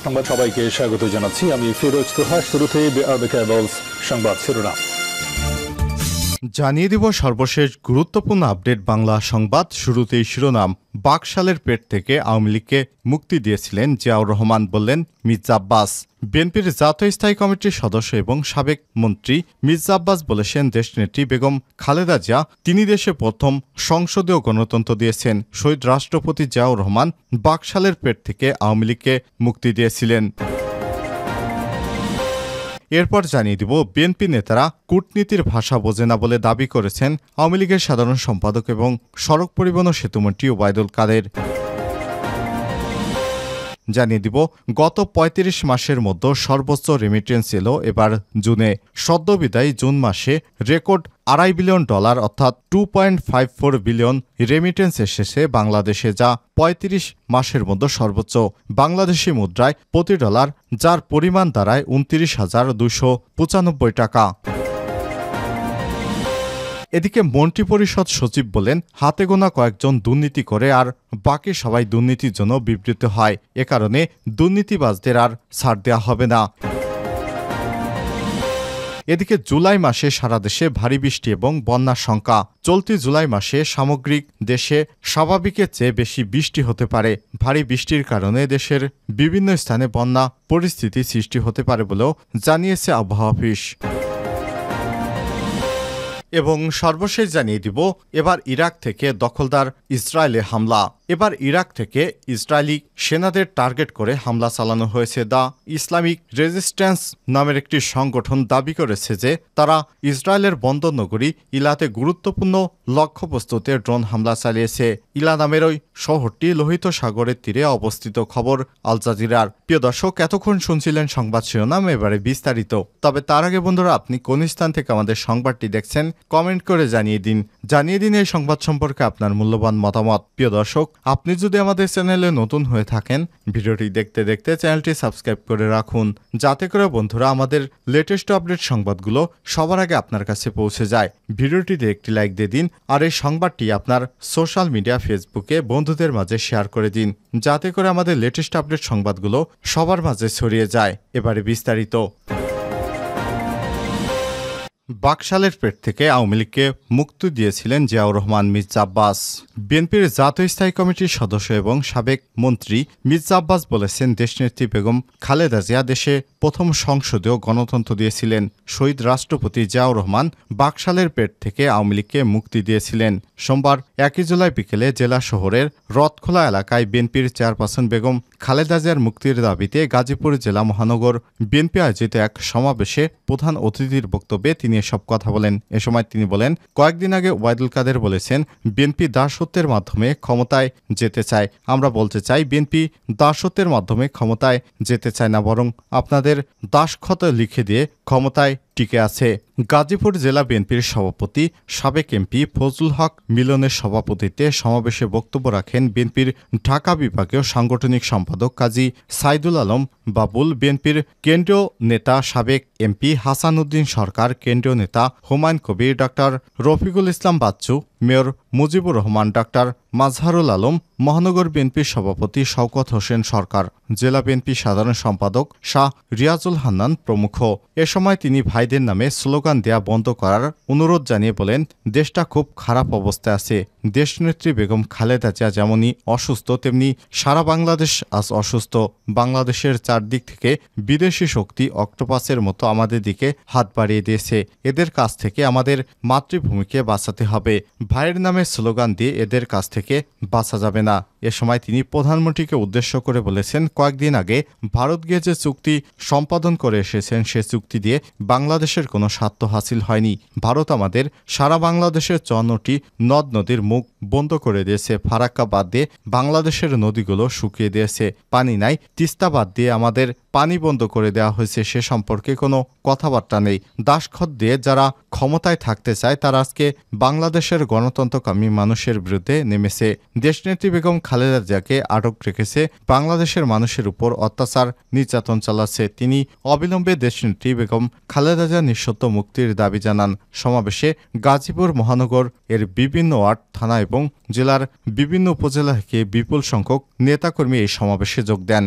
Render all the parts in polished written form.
সংবাদ সবাইকে স্বাগত জানাচ্ছি। আমি ফিরোজ তোহা। শুরুতে সংবাদ শিরোনাম জানিয়ে দিব সর্বশেষ গুরুত্বপূর্ণ আপডেট বাংলা সংবাদ। শুরুতেই শিরোনাম। বাকশালের পেট থেকে আওয়ামী লীগকে মুক্তি দিয়েছিলেন জিয়াউর রহমান, বললেন মির্জা আব্বাস। বিএনপির জাতীয় স্থায়ী কমিটির সদস্য এবং সাবেক মন্ত্রী মির্জা আব্বাস বলেছেন, দেশনেত্রী বেগম খালেদা জিয়া তিনি দেশে প্রথম সংসদীয় গণতন্ত্র দিয়েছেন। শহীদ রাষ্ট্রপতি জিয়াউর রহমান বাকশালের পেট থেকে আওয়ামী লীগকে মুক্তি দিয়েছিলেন। এরপর জানিয়ে দিব, বিএনপি নেতারা কূটনীতির ভাষা বোঝে না বলে দাবি করেছেন আওয়ামী লীগের সাধারণ সম্পাদক এবং সড়ক পরিবহন ও সেতুমন্ত্রী ওবায়দুল কাদের। জানিয়ে দিব, গত ৩৫ মাসের মধ্যে সর্বোচ্চ রেমিটেন্স এলো এবার জুনে। সদ্যবিদায়ী জুন মাসে রেকর্ড $2.5 বিলিয়ন অর্থাৎ 2.54 বিলিয়ন রেমিটেন্স এসেছে বাংলাদেশে, যা ৩৫ মাসের মধ্যে সর্বোচ্চ বাংলাদেশি মুদ্রায় প্রতি ডলার, যার পরিমাণ দাঁড়ায় ২৯,২৯৫ টাকা। এদিকে মন্ত্রিপরিষদ সচিব বলেন, হাতে গোনা কয়েকজন দুর্নীতি করে আর বাকি সবাই দুর্নীতির জন্য বিবৃত হয়। এ কারণে দুর্নীতিবাজদের আর ছাড় দেওয়া হবে না। এদিকে জুলাই মাসে সারা দেশে ভারী বৃষ্টি এবং বন্যার শঙ্কা। চলতি জুলাই মাসে সামগ্রিক দেশে স্বাভাবিকের চেয়ে বেশি বৃষ্টি হতে পারে। ভারী বৃষ্টির কারণে দেশের বিভিন্ন স্থানে বন্যা পরিস্থিতি সৃষ্টি হতে পারে বলেও জানিয়েছে আবহাওয়া অফিস। এবং সর্বশেষ জানিয়ে দিব, এবার ইরাক থেকে দখলদার ইসরায়েলে হামলা। এবার ইরাক থেকে ইসরায়েলি সেনাদের টার্গেট করে হামলা চালানো হয়েছে। দ্য ইসলামিক রেজিস্ট্যান্স নামের একটি সংগঠন দাবি করেছে যে তারা ইসরায়েলের বন্দরনগরী ইলাতে গুরুত্বপূর্ণ লক্ষ্যবস্তুতে ড্রোন হামলা চালিয়েছে। ইলা নামের ওই শহরটি লোহিত সাগরের তীরে অবস্থিত। খবর আল জাজিরার। প্রিয় দর্শক, এতক্ষণ শুনছিলেন সংবাদ শিরোনাম, এবারে বিস্তারিত। তবে তার আগে বন্ধুরা, আপনি কোন স্থান থেকে আমাদের সংবাদটি দেখছেন কমেন্ট করে জানিয়ে দিন এই সংবাদ সম্পর্কে আপনার মূল্যবান মতামত। প্রিয় দর্শক, আপনি যদি আমাদের চ্যানেলে নতুন হয়ে থাকেন, ভিডিওটি দেখতে দেখতে চ্যানেলটি সাবস্ক্রাইব করে রাখুন, যাতে করে বন্ধুরা আমাদের লেটেস্ট আপডেট সংবাদগুলো সবার আগে আপনার কাছে পৌঁছে যায়। ভিডিওটিতে একটি লাইক দিয়ে দিন আর এই সংবাদটি আপনার সোশ্যাল মিডিয়া ফেসবুকে বন্ধুদের মাঝে শেয়ার করে দিন, যাতে করে আমাদের লেটেস্ট আপডেট সংবাদগুলো সবার মাঝে ছড়িয়ে যায়। এবারে বিস্তারিত। বাকশালের পেট থেকে আওয়ামী লীগকে মুক্তি দিয়েছিলেন জিয়াউর রহমান মির্জা আব্বাস। বিএনপির জাতীয় স্থায়ী কমিটির সদস্য এবং সাবেক মন্ত্রী মির্জা আব্বাস বলেছেন, দেশনেত্রী বেগম খালেদা জিয়া দেশে প্রথম সংসদীয় গণতন্ত্র দিয়েছিলেন। শহীদ রাষ্ট্রপতি জিয়াউর রহমান বাকশালের পেট থেকে আওয়ামী লীগকে মুক্তি দিয়েছিলেন। সোমবার 1 জুলাই বিকেলে জেলা শহরের রথখোলা এলাকায় বিএনপির চেয়ারপারসন বেগম খালেদা জিয়ার মুক্তির দাবিতে গাজীপুর জেলা মহানগর বিএনপি আয়োজিত এক সমাবেশে প্রধান অতিথির বক্তব্যে তিনি এসব কথা বলেন। এ সময় তিনি বলেন, কয়েকদিন আগে ওবায়দুল কাদের বলেছেন, বিএনপি দাসত্বের মাধ্যমে ক্ষমতায় যেতে চায়। আমরা বলতে চাই, বিএনপি দাসত্বের মাধ্যমে ক্ষমতায় যেতে চায় না, বরং আপনাদের দাসখত লিখে দিয়ে ক্ষমতায় টিকে আছে। গাজীপুর জেলা বিএনপির সভাপতি সাবেক এমপি ফজলুল হক মিলনের সভাপতিত্বে সমাবেশে বক্তব্য রাখেন বিএনপির ঢাকা বিভাগীয় সাংগঠনিক সম্পাদক কাজী সাইদুল আলম বাবুল, বিএনপির কেন্দ্রীয় নেতা সাবেক এমপি হাসান উদ্দিন সরকার, কেন্দ্রীয় নেতা Humayun Kabir, doctor Rafiqul Islam Bachchu, mayor Mujibur Rahman, doctor Mazharul Alam, মহানগর বিএনপির সভাপতি শওকত হোসেন সরকার, জেলা বিএনপি সাধারণ সম্পাদক শাহ রিয়াজুল হান্নান প্রমুখ। এ সময় তিনি ভাইদের নামে স্লোগান দেয়া বন্ধ করার অনুরোধ জানিয়ে বলেন, দেশটা খুব খারাপ অবস্থায় আছে। দেশনেত্রী বেগম খালেদা জিয়া যেমনই অসুস্থ, তেমনি সারা বাংলাদেশ আজ অসুস্থ। বাংলাদেশের চারদিক থেকে বিদেশি শক্তি অক্টোপাসের মতো আমাদের দিকে হাত বাড়িয়ে দিয়েছে। এদের কাছ থেকে আমাদের মাতৃভূমিকে বাঁচাতে হবে। ভাইয়ের নামে স্লোগান দিয়ে এদের কাছ থেকে বাঁচা যাবে না। এ সময় তিনি প্রধানমন্ত্রীকে উদ্দেশ্য করে বলেছেন, কয়েকদিন আগে ভারত গিয়ে যে চুক্তি সম্পাদন করে এসেছেন, সে চুক্তি দিয়ে বাংলাদেশের কোনো স্বার্থ হাসিল হয়নি। ভারত আমাদের সারা বাংলাদেশের 54টি নদ নদীর মুখ বন্ধ করে দিয়েছে। ফারাক্কা বাদ দিয়ে বাংলাদেশের নদীগুলো শুকিয়ে দিয়েছে। পানি নাই। তিস্তা বাদ দিয়ে আমাদের পানি বন্ধ করে দেওয়া হয়েছে। সে সম্পর্কে কোনো কথাবার্তা নেই। দাসখত দিয়ে যারা ক্ষমতায় থাকতে চায়, তারা আজকে বাংলাদেশের গণতন্ত্রকামী মানুষের বিরুদ্ধে নেমেছে। দেশনেত্রী বেগম খালেদা জিয়াকে আটক রেখেছে, বাংলাদেশের মানুষের উপর অত্যাচার নির্যাতন চালাচ্ছে। তিনি অবিলম্বে দেশনেত্রী বেগম খালেদা জিয়া নিঃশর্ত মুক্তির দাবি জানান। সমাবেশে গাজীপুর মহানগর এর বিভিন্ন ওয়ার্ড, থানা এবং জেলার বিভিন্ন উপজেলা থেকে বিপুল সংখ্যক নেতাকর্মী এই সমাবেশে যোগ দেন।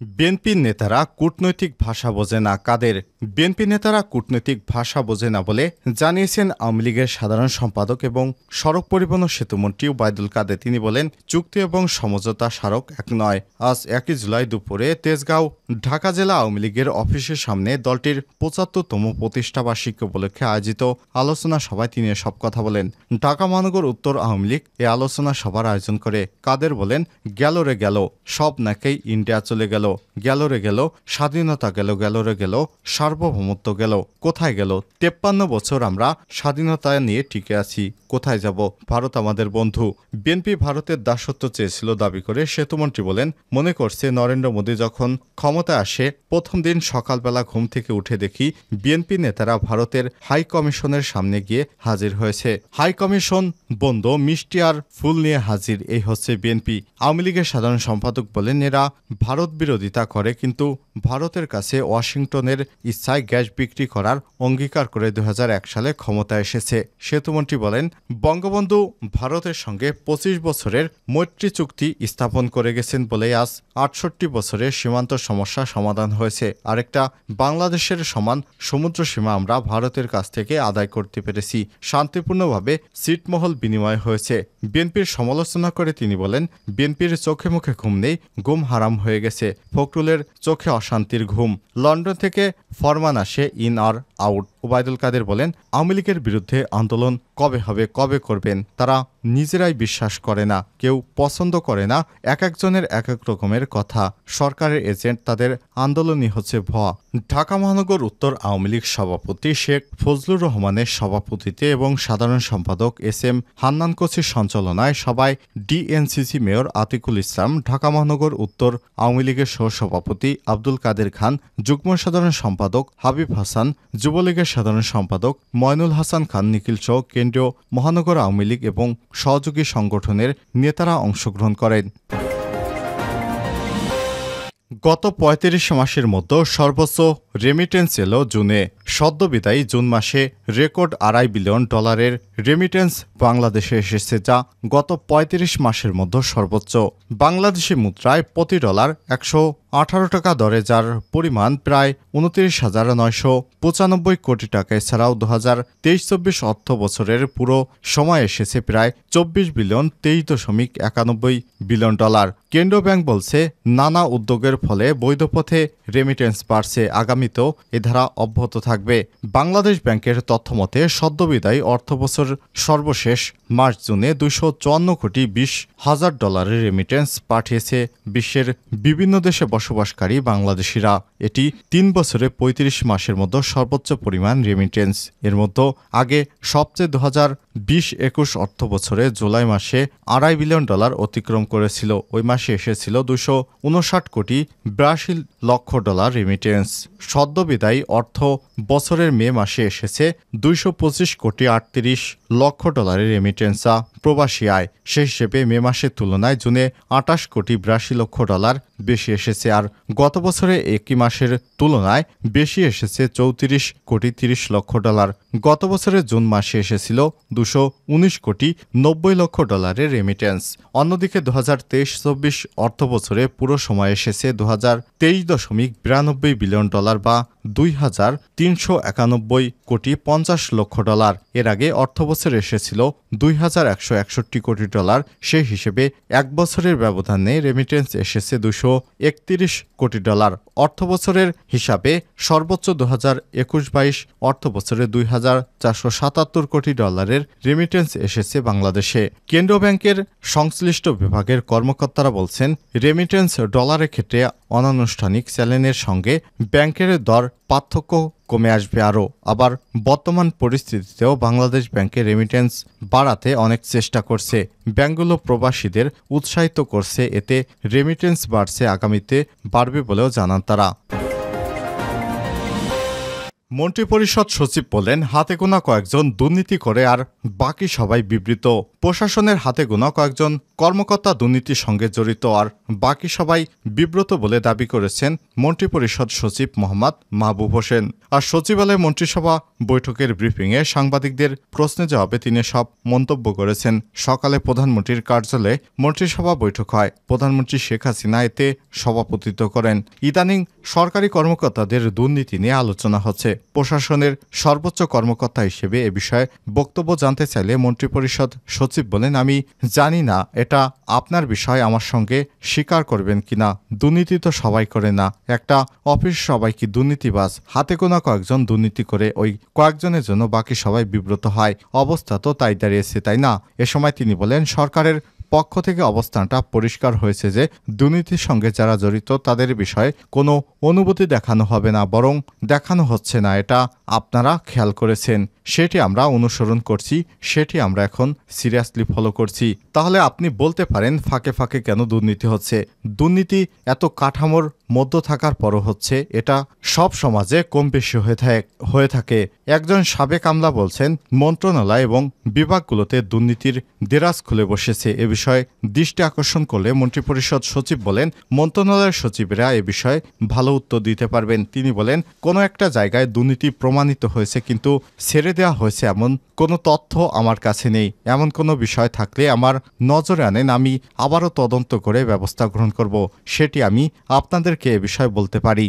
বিএনপি নেতারা কূটনৈতিক ভাষা বোঝে না কাদের? বিএনপি নেতারা কূটনৈতিক ভাষা বোঝে না বলে জানিয়েছেন আওয়ামী লীগের সাধারণ সম্পাদক এবং সড়ক পরিবহন ও সেতুমন্ত্রী ওবায়দুল কাদের। তিনি বলেন, চুক্তি এবং সমঝোতা স্মারক এক নয়। আজ 1 জুলাই দুপুরে তেজগাঁও ঢাকা জেলা আওয়ামী লীগের অফিসের সামনে দলটির ৭৫তম প্রতিষ্ঠাবার্ষিকী উপলক্ষে আয়োজিত আলোচনা সভায় তিনি এসব কথা বলেন। ঢাকা মহানগর উত্তর আওয়ামী লীগ এ আলোচনা সভার আয়োজন করে। কাদের বলেন, গেল রে গেল, সব নাকেই ইন্ডিয়া চলে গেল, গেল রে গেল, স্বাধীনতা গেল, গেল রে গেল, সার্বভৌমত্ব গেল, কোথায় গেল? 53 বছর আমরা স্বাধীনতা নিয়ে টিকে আছি, কোথায় যাব? ভারত আমাদের বন্ধু। বিএনপি ভারতের দাসত্ব চেয়েছিল দাবি করে সেতুমন্ত্রী বলেন, মনে করছে নরেন্দ্র মোদী যখন ক্ষমতায় আসে প্রথম দিন সকালবেলা ঘুম থেকে উঠে দেখি বিএনপি নেতারা ভারতের হাই কমিশনের সামনে গিয়ে হাজির হয়েছে। হাই কমিশন বন্ধ, মিষ্টি আর ফুল নিয়ে হাজির, এই হচ্ছে বিএনপি। আওয়ামী লীগের সাধারণ সম্পাদক বলেন, এরা ভারত বিরোধিতা করে কিন্তু ভারতের কাছে ওয়াশিংটনের ইচ্ছায় গ্যাস বিক্রি করার অঙ্গীকার করে 2001 সালে ক্ষমতায় এসেছে। সেতুমন্ত্রী বলেন, বঙ্গবন্ধু ভারতের সঙ্গে 25 বছরের মৈত্রী চুক্তি স্থাপন করে গেছেন বলে আজ 68 বছরের সীমান্ত সমস্যা সমাধান হয়েছে। আরেকটা বাংলাদেশের সমান সমুদ্র সীমা আমরা ভারতের কাছ থেকে আদায় করতে পেরেছি। শান্তিপূর্ণভাবে ছিটমহল বিনিময় হয়েছে। বিএনপির সমালোচনা করে তিনি বলেন, বিএনপির চোখে মুখে ঘুম নেই, ঘুম হারাম হয়ে গেছে। ফখরুলের চোখে অশান্তির ঘুম। লন্ডন থেকে ফরমান আসে in R out. Obaidul Quader বলেন, আওয়ামী লীগের বিরুদ্ধে আন্দোলন কবে হবে, কবে করবেন? তারা নিজেরাই বিশ্বাস করে না, কেউ পছন্দ করে না। এক একজনের এক এক রকমের কথা। সরকারের এজেন্ট, তাদের আন্দোলনই হচ্ছে ভুয়া। ঢাকা মহানগর উত্তর আওয়ামী লীগ সভাপতি শেখ ফজলুর রহমানের সভাপতিত্বে এবং সাধারণ সম্পাদক SM হান্নান কোচির সঞ্চালনায় সভায় ডিএনসিসি মেয়র আতিকুল ইসলাম, ঢাকা মহানগর উত্তর আওয়ামী লীগের সহসভাপতি আব্দুল কাদের খান, যুগ্ম সাধারণ সম্পাদক হাবিব হাসান, যুবলীগের সাধারণ সম্পাদক ময়নুল হাসান খান নিখিল সহ কেন্দ্রীয় মহানগর আওয়ামী লীগ এবং সহযোগী সংগঠনের নেতারা অংশগ্রহণ করেন। গত ৩৫ মাসের মধ্যে সর্বোচ্চ রেমিটেন্স এলো জুনে। সদ্যবিদায়ী জুন মাসে রেকর্ড $2.৫ বিলিয়ন রেমিটেন্স বাংলাদেশে এসেছে, যা গত ৩৫ মাসের মধ্যে সর্বোচ্চ। বাংলাদেশি মুদ্রায় প্রতি ডলার 118 টাকা দরে, যার পরিমাণ প্রায় ২৯,৯৯৫ কোটি টাকা। এছাড়াও 2023-24 অর্থ বছরের পুরো সময় এসেছে প্রায় $24 বিলিয়ন 23.91 বিলিয়ন। কেন্দ্রীয় ব্যাংক বলছে, নানা উদ্যোগের ফলে বৈধ পথে রেমিটেন্স বাড়ছে, আগামীতেও এ ধারা অব্যাহত থাকবে। বাংলাদেশ ব্যাংকের তথ্যমতে সদ্যবিদায়ী অর্থবছর সর্বশেষ মার্চ জুনে $254 কোটি 20 হাজার রেমিটেন্স পাঠিয়েছে বিশ্বের বিভিন্ন দেশে বসবাসকারী বাংলাদেশিরা। এটি 3 বছরে 35 মাসের মধ্যে সর্বোচ্চ পরিমাণ রেমিটেন্স। এর মধ্যে আগে সবচেয়ে 2020-21 অর্থ বছরে জুলাই মাসে $2.৫ বিলিয়ন অতিক্রম করেছিল। ওই মাসে এসেছিল $259 কোটি 82 লক্ষ রেমিটেন্স। সদ্যবিদায়ী অর্থ বছরের মে মাসে এসেছে $225 কোটি 38 লক্ষ রেমিটেন্স, যা প্রবাসী আয়। সেই হিসেবে মে মাসের তুলনায় জুনে $28 কোটি 82 লক্ষ বেশি এসেছে। আর গত বছরে একই মাসের তুলনায় বেশি এসেছে $34 কোটি 30 লক্ষ। গত বছরের জুন মাসে এসেছিল $219 কোটি 90 লক্ষ রেমিটেন্স। অন্যদিকে 2023-24 অর্থ বছরে পুরো সময় এসেছে $23.92 বিলিয়ন বা $2,391 কোটি 50 লক্ষ। এর আগে অর্থবছর এসেছিল $2,161 কোটি। সেই হিসেবে এক বছরের ব্যবধানে রেমিটেন্স এসেছে $231 কোটি। অর্থবছরের হিসাবে সর্বোচ্চ 2021-22 অর্থবছরে $2,477 কোটি রেমিটেন্স এসেছে বাংলাদেশে। কেন্দ্রীয় ব্যাংকের সংশ্লিষ্ট বিভাগের কর্মকর্তারা বলছেন, রেমিটেন্স ডলারের ক্ষেত্রে অনানুষ্ঠানিক চ্যানেলের সঙ্গে ব্যাংকের দর পার্থক্য কমে আসবে আরও। আবার বর্তমান পরিস্থিতিতেও বাংলাদেশ ব্যাংকের রেমিটেন্স বাড়াতে অনেক চেষ্টা করছে। ব্যাংকগুলো প্রবাসীদের উৎসাহিত করছে, এতে রেমিটেন্স বাড়ছে, আগামীতে বাড়বে বলেও জানান তারা। মন্ত্রিপরিষদ সচিব বলেন, হাতে গোনা কয়েকজন দুর্নীতি করে আর বাকি সবাই বিবৃত। প্রশাসনের হাতে গোনা কয়েকজন কর্মকর্তা দুর্নীতির সঙ্গে জড়িত, আর বাকি সবাই বিব্রত বলে দাবি করেছেন মন্ত্রিপরিষদ সচিব মোহাম্মদ মাহবুব হোসেন। আর সচিবালয় মন্ত্রিসভা বৈঠকের ব্রিফিংয়ে সাংবাদিকদের প্রশ্নে জবাবে তিনি সব মন্তব্য করেছেন। সকালে প্রধানমন্ত্রীর কার্যালয়ে মন্ত্রিসভা বৈঠক হয়। প্রধানমন্ত্রী শেখ হাসিনা এতে সভাপতিত্ব করেন। ইদানিং সরকারি কর্মকর্তাদের দুর্নীতি নিয়ে আলোচনা হচ্ছে। প্রশাসনের সর্বোচ্চ কর্মকর্তা হিসেবে এ বিষয়ে বক্তব্য জানতে চাইলে মন্ত্রিপরিষদ সচিব বলেন, আমি জানি না, এটা আপনার বিষয়, আমার সঙ্গে স্বীকার করবেন কিনা। দুর্নীতি তো সবাই করে না, একটা অফিস সবাই কি দুর্নীতিবাজ? হাতে গোনা কয়েকজন দুর্নীতি করে ওই কয়েকজনের জন্য বাকি সবাই বিব্রত হয়। অবস্থা তো তাই দাঁড়িয়েছে, তাই না? এ সময় তিনি বলেন, সরকারের পক্ষ থেকে অবস্থানটা পরিষ্কার হয়েছে যে দুর্নীতির সঙ্গে যারা জড়িত তাদের বিষয়ে কোনো অনুভূতি দেখানো হবে না, বরং দেখানো হচ্ছে না। এটা আপনারা খেয়াল করেছেন, সেটি আমরা অনুসরণ করছি, সেটি আমরা এখন সিরিয়াসলি ফলো করছি। তাহলে আপনি বলতে পারেন ফাঁকে ফাঁকে কেন দুর্নীতি হচ্ছে? দুর্নীতি এত কাঠামোর মধ্য থাকার পরও হচ্ছে, এটা সব সমাজে কম বেশি হয়ে থাকে। একজন সাবেক আমলা বলছেন, মন্ত্রণালয় এবং বিভাগগুলোতে দুর্নীতির দেরাজ খুলে বসেছে। এ বিষয়ে দৃষ্টি আকর্ষণ করলে মন্ত্রিপরিষদ সচিব বলেন, মন্ত্রণালয়ের সচিবেরা এ বিষয়ে ভালো উত্তর দিতে পারবেন। তিনি বলেন, কোনো একটা জায়গায় দুর্নীতি প্রমাণিত হয়েছে কিন্তু ছেড়ে দেওয়া হয়েছে এমন কোনো তথ্য আমার কাছে নেই। এমন কোনো বিষয় থাকলে আমার নজরে আনেন, আমি আবারও তদন্ত করে ব্যবস্থা গ্রহণ করব। সেটি আমি আপনাদেরকে এ বিষয়ে বলতে পারি।